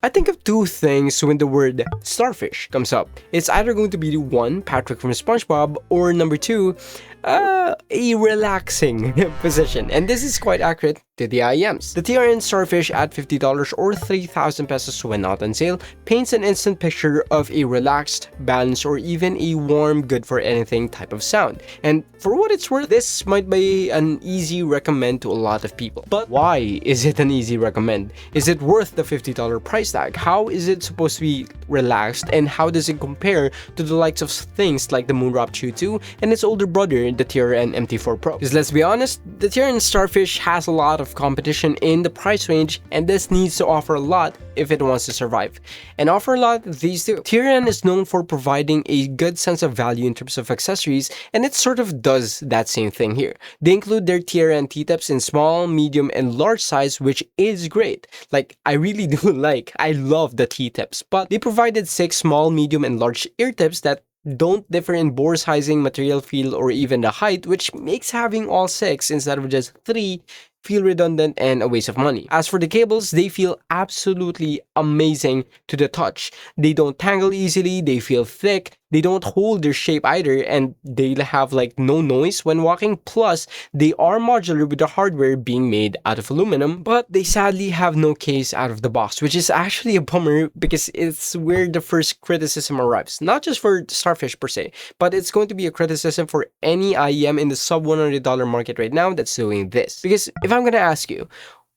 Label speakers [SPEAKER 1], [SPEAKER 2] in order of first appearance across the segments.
[SPEAKER 1] I think of two things when the word starfish comes up. It's either going to be one, Patrick from SpongeBob, or number two, a relaxing position. And this is quite accurate to the IEMs. The TRN Starfish at $50 or 3,000 pesos when not on sale paints an instant picture of a relaxed, balanced, or even a warm, good for anything type of sound. And for what it's worth, this might be an easy recommend to a lot of people. But why is it an easy recommend? Is it worth the $50 price tag? How is it supposed to be relaxed, and how does it compare to the likes of things like the Moondrop Chu 2 and its older brother, the TRN MT4 Pro? Because let's be honest, the TRN Starfish has a lot of competition in the price range, and this needs to offer a lot if it wants to survive. And offer a lot, these do. TRN is known for providing a good sense of value in terms of accessories, and it sort of does that same thing here. They include their TRN T-tips in small, medium, and large size, which is great. Like, I really do I love the T-tips, but they provided 6 small, medium, and large ear tips that don't differ in bore sizing, material feel, or even the height, which makes having all 6 instead of just 3 feel redundant and a waste of money. As for the cables, they feel absolutely amazing to the touch. They don't tangle easily, they feel thick, they don't hold their shape either, and they have like no noise when walking. Plus, they are modular with the hardware being made out of aluminum, but they sadly have no case out of the box, which is actually a bummer because it's where the first criticism arrives. Not just for Starfish per se, but it's going to be a criticism for any IEM in the sub $100 market right now that's doing this. Because if I'm gonna ask you,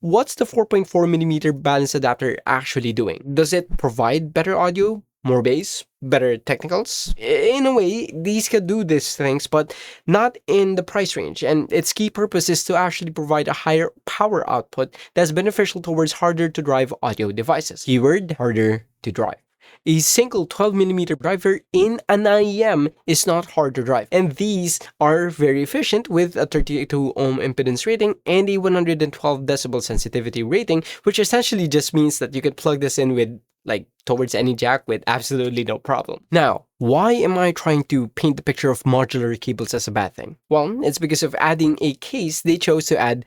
[SPEAKER 1] what's the 4.4mm balance adapter actually doing? Does it provide better audio, more bass, better technicals? In a way, these can do these things, but not in the price range, and its key purpose is to actually provide a higher power output that's beneficial towards harder to drive audio devices. Keyword, harder to drive. A single 12mm driver in an IEM is not hard to drive, and these are very efficient with a 32 ohm impedance rating and a 112 decibel sensitivity rating, which essentially just means that you could plug this in with towards any jack with absolutely no problem. Now, why am I trying to paint the picture of modular cables as a bad thing? Well, it's because of adding a case, they chose to add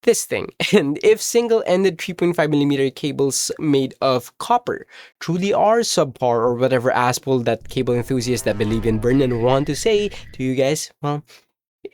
[SPEAKER 1] this thing. And if single-ended 3.5mm cables made of copper truly are subpar, or whatever asshole that cable enthusiasts that believe in burn-in want to say to you guys, well,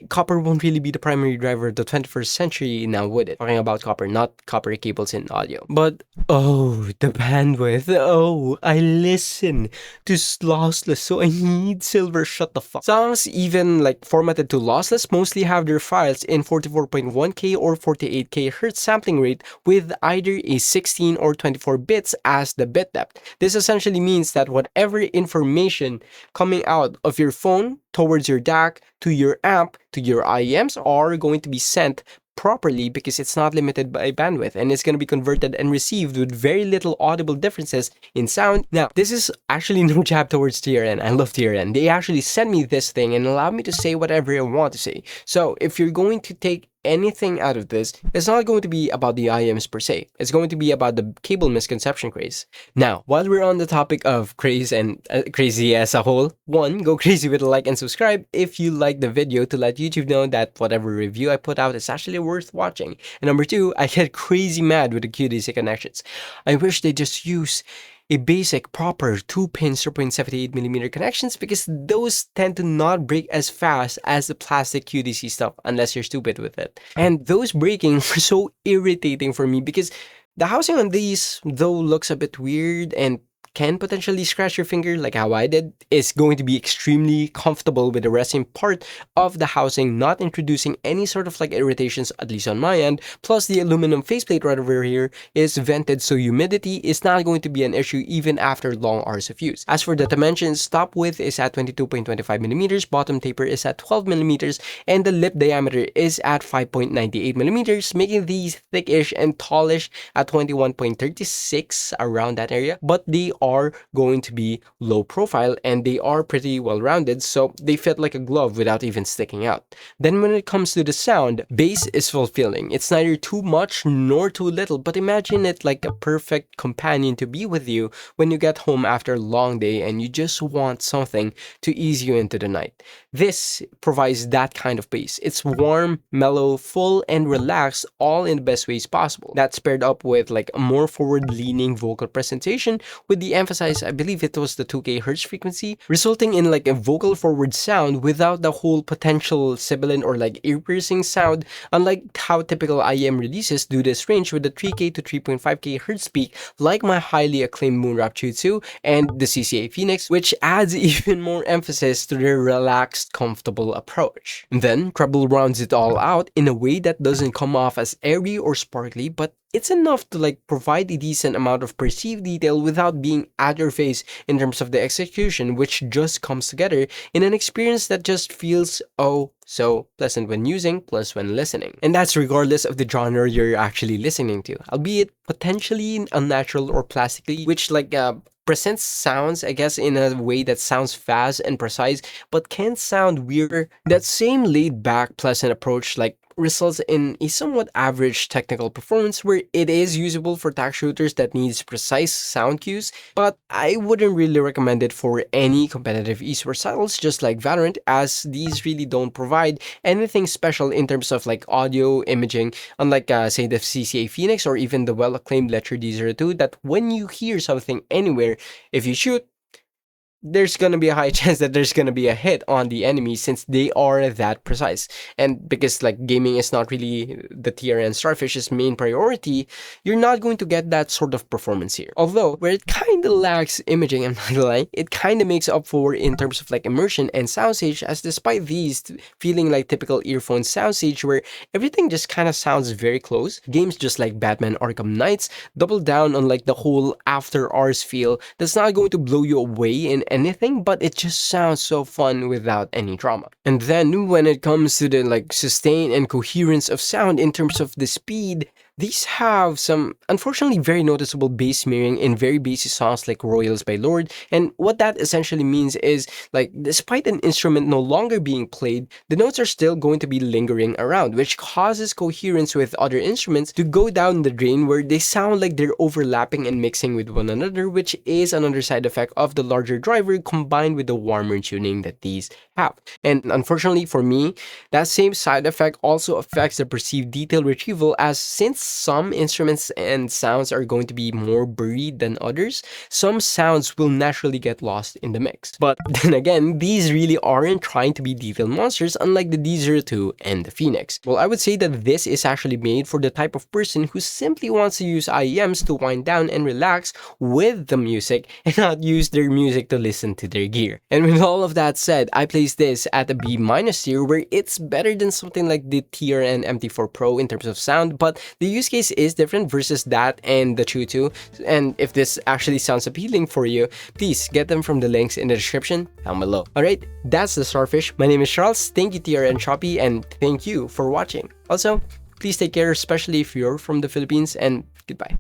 [SPEAKER 1] copper won't really be the primary driver of the 21st century now, would it? Talking about copper, not copper cables in audio. But, oh, the bandwidth. Oh, I listen to lossless, so I need silver. Shut the fuck. Songs, even formatted to lossless, mostly have their files in 44.1K or 48K Hz sampling rate with either a 16 or 24 bits as the bit depth. This essentially means that whatever information coming out of your phone towards your DAC, to your amp, to your IEMs are going to be sent properly because it's not limited by bandwidth, and it's going to be converted and received with very little audible differences in sound. Now, this is actually no jab towards TRN. I love TRN. They actually sent me this thing and allowed me to say whatever I want to say. So if you're going to take anything out of this, it's not going to be about the IEMs per se. It's going to be about the cable misconception craze. Now, while we're on the topic of craze and crazy as a whole, one, go crazy with a like and subscribe if you like the video to let YouTube know that whatever review I put out is actually worth watching. And number two, I get crazy mad with the QDC connections. I wish they just use a basic proper 2-pin 0.78mm connections, because those tend to not break as fast as the plastic QDC stuff unless you're stupid with it. And those breaking were so irritating for me because the housing on these, though looks a bit weird and can potentially scratch your finger like how I did, is going to be extremely comfortable with the resting part of the housing, not introducing any sort of irritations, at least on my end. Plus, the aluminum faceplate right over here is vented, so humidity is not going to be an issue even after long hours of use. As for the dimensions, top width is at 22.25mm, bottom taper is at 12mm, and the lip diameter is at 5.98mm, making these thickish and tallish at 21.36, around that area. But they are going to be low profile and they are pretty well rounded, so they fit like a glove without even sticking out. Then when it comes to the sound, bass is fulfilling. It's neither too much nor too little, but imagine it like a perfect companion to be with you when you get home after a long day and you just want something to ease you into the night. This provides that kind of bass. It's warm, mellow, full, and relaxed, all in the best ways possible. That's paired up with like a more forward-leaning vocal presentation with the emphasis, I believe it was the 2K hertz frequency, resulting in like a vocal forward sound without the whole potential sibilant or like ear-piercing sound, unlike how typical IEM releases do this range with the 3K to 3.5K hertz peak, like my highly acclaimed Moondrop Chu 2 and the CCA Phoenix, which adds even more emphasis to their relaxed, comfortable approach. And then treble rounds it all out in a way that doesn't come off as airy or sparkly, but it's enough to like provide a decent amount of perceived detail without being at your face in terms of the execution, which just comes together in an experience that just feels oh so pleasant when using plus when listening. And that's regardless of the genre you're actually listening to, albeit potentially unnatural or plastically, which like presents sounds, I guess, in a way that sounds fast and precise, but can sound weirder. That same laid-back, pleasant approach like results in a somewhat average technical performance where it is usable for tac shooters that needs precise sound cues, but I wouldn't really recommend it for any competitive esports titles just like Valorant, as these really don't provide anything special in terms of like audio imaging, unlike say the CCA Phoenix or even the well-acclaimed Letshuoer D02, that when you hear something anywhere, if you shoot, there's gonna be a high chance that there's gonna be a hit on the enemy since they are that precise. And because like gaming is not really the TRN Starfish's main priority, you're not going to get that sort of performance here. Although where it kind of lacks imaging, I'm not gonna lie, it kind of makes up for in terms of like immersion and soundstage, as despite these feeling like typical earphone soundstage where everything just kind of sounds very close, games just like Batman Arkham Knights double down on like the whole after hours feel that's not going to blow you away in anything, but it just sounds so fun without any drama. And then when it comes to the like sustain and coherence of sound in terms of the speed, these have some unfortunately very noticeable bass smearing in very bassy songs like Royals by Lord, and what that essentially means is like despite an instrument no longer being played, the notes are still going to be lingering around, which causes coherence with other instruments to go down the drain where they sound like they're overlapping and mixing with one another, which is another side effect of the larger driver combined with the warmer tuning that these have. And unfortunately for me, that same side effect also affects the perceived detail retrieval, as since some instruments and sounds are going to be more buried than others, some sounds will naturally get lost in the mix. But then again, these really aren't trying to be detail monsters, unlike the D02 and the Phoenix. Well, I would say that this is actually made for the type of person who simply wants to use IEMs to wind down and relax with the music and not use their music to listen to their gear. And with all of that said, I place this at a B- tier, where it's better than something like the TRN MT4 Pro in terms of sound, but the use case is different versus that and the Chu 2. And if this actually sounds appealing for you, please get them from the links in the description down below. Alright, that's the Starfish. My name is Charles. Thank you TRN Shopee, and thank you for watching. Also, please take care, especially if you're from the Philippines, and goodbye.